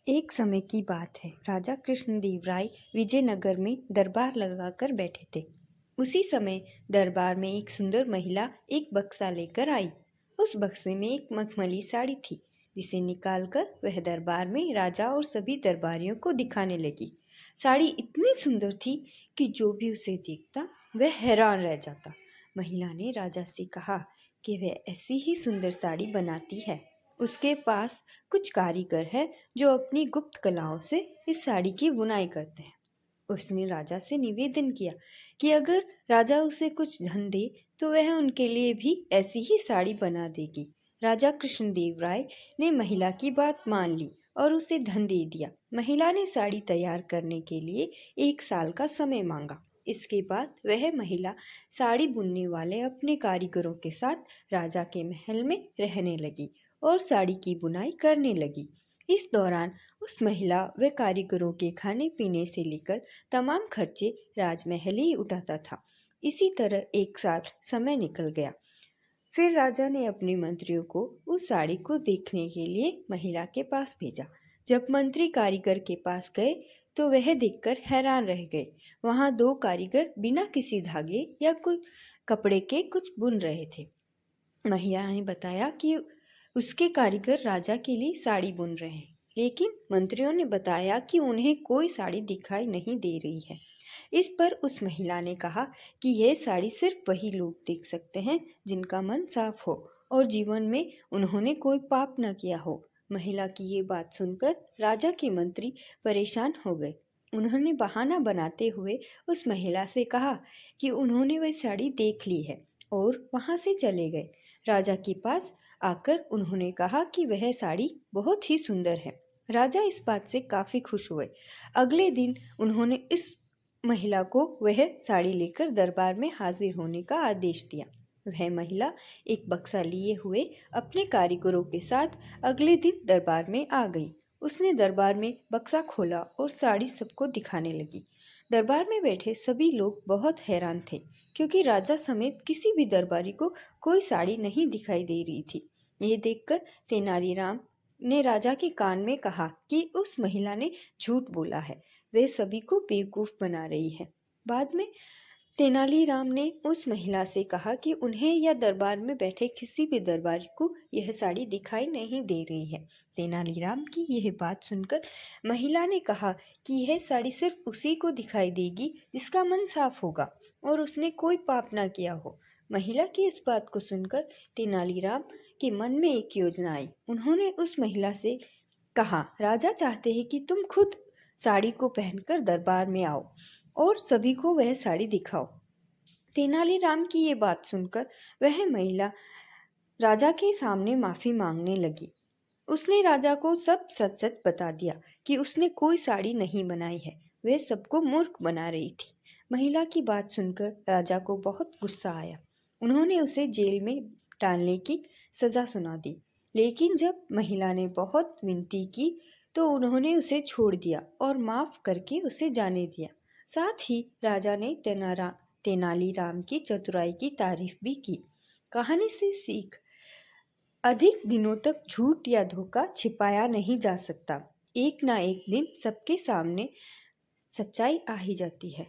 एक समय की बात है। राजा कृष्णदेव राय विजयनगर में दरबार लगाकर बैठे थे। उसी समय दरबार में एक सुंदर महिला एक बक्सा लेकर आई। उस बक्से में एक मखमली साड़ी थी, जिसे निकालकर वह दरबार में राजा और सभी दरबारियों को दिखाने लगी। साड़ी इतनी सुंदर थी कि जो भी उसे देखता वह हैरान रह जाता। महिला ने राजा से कहा कि वह ऐसी ही सुंदर साड़ी बनाती है। उसके पास कुछ कारीगर है जो अपनी गुप्त कलाओं से इस साड़ी की बुनाई करते हैं। उसने राजा से निवेदन किया कि अगर राजा उसे कुछ धन दे तो वह उनके लिए भी ऐसी ही साड़ी बना देगी। राजा कृष्णदेव राय ने महिला की बात मान ली और उसे धन दे दिया। महिला ने साड़ी तैयार करने के लिए 1 साल का समय मांगा। इसके बाद वह महिला साड़ी बुनने वाले अपने कारीगरों के साथ राजा के महल में रहने लगी और साड़ी की बुनाई करने लगी। इस दौरान उस महिला व कारीगरों के खाने पीने से लेकर तमाम खर्चे राजमहल ही उठाता था। इसी तरह 1 साल समय निकल गया। फिर राजा ने अपने मंत्रियों को उस साड़ी को देखने के लिए महिला के पास भेजा। जब मंत्री कारीगर के पास गए तो वह देखकर हैरान रह गए। वहां 2 कारीगर बिना किसी धागे या कुछ कपड़े के कुछ बुन रहे थे। महिला ने बताया कि उसके कारीगर राजा के लिए साड़ी बुन रहे हैं, लेकिन मंत्रियों ने बताया कि उन्हें कोई साड़ी दिखाई नहीं दे रही है। इस पर उस महिला ने कहा कि यह साड़ी सिर्फ वही लोग देख सकते हैं जिनका मन साफ हो और जीवन में उन्होंने कोई पाप न किया हो। महिला की ये बात सुनकर राजा के मंत्री परेशान हो गए। उन्होंने बहाना बनाते हुए उस महिला से कहा कि उन्होंने वह साड़ी देख ली है और वहां से चले गए। राजा के पास आकर उन्होंने कहा कि वह साड़ी बहुत ही सुंदर है। राजा इस बात से काफी खुश हुए। अगले दिन उन्होंने इस महिला को वह साड़ी लेकर दरबार में हाजिर होने का आदेश दिया। वह महिला एक बक्सा लिए हुए अपने कारीगरों के साथ अगले दिन दरबार में आ गई। उसने दरबार में बक्सा खोला और साड़ी सबको दिखाने लगी। दरबार में बैठे सभी लोग बहुत हैरान थे, क्योंकि राजा समेत किसी भी दरबारी को कोई साड़ी नहीं दिखाई दे रही थी। ये देखकर तेनालीराम ने राजा के कान में कहा कि उस महिला ने झूठ बोला है, वह सभी को बेवकूफ बना रही है। बाद में तेनालीराम ने उस महिला से कहा कि उन्हें या दरबार में बैठे किसी भी दरबारी को यह साड़ी दिखाई नहीं दे रही है। तेनालीराम की यह बात सुनकर महिला ने कहा कि यह साड़ी सिर्फ उसी को दिखाई देगी जिसका मन साफ होगा और उसने कोई पाप ना किया हो। महिला की इस बात को सुनकर तेनालीराम के मन में एक योजना आई। उन्होंने उस महिला से कहा, राजा चाहते हैं कि तुम खुद साड़ी को पहनकर दरबार में आओ और सभी को वह साड़ी दिखाओ। तेनालीराम की ये बात सुनकर वह महिला राजा के सामने माफी मांगने लगी। उसने राजा को सब सच सच बता दिया कि उसने कोई साड़ी नहीं बनाई है, वह सबको मूर्ख बना रही थी। महिला की बात सुनकर राजा को बहुत गुस्सा आया। उन्होंने उसे जेल में डालने की सजा सुना दी। लेकिन जब महिला ने बहुत विनती की तो उन्होंने उसे छोड़ दिया और माफ करके उसे जाने दिया। साथ ही राजा ने तेनालीराम की चतुराई की तारीफ भी की। कहानी से सीख: अधिक दिनों तक झूठ या धोखा छिपाया नहीं जा सकता। एक ना एक दिन सबके सामने सच्चाई आ ही जाती है।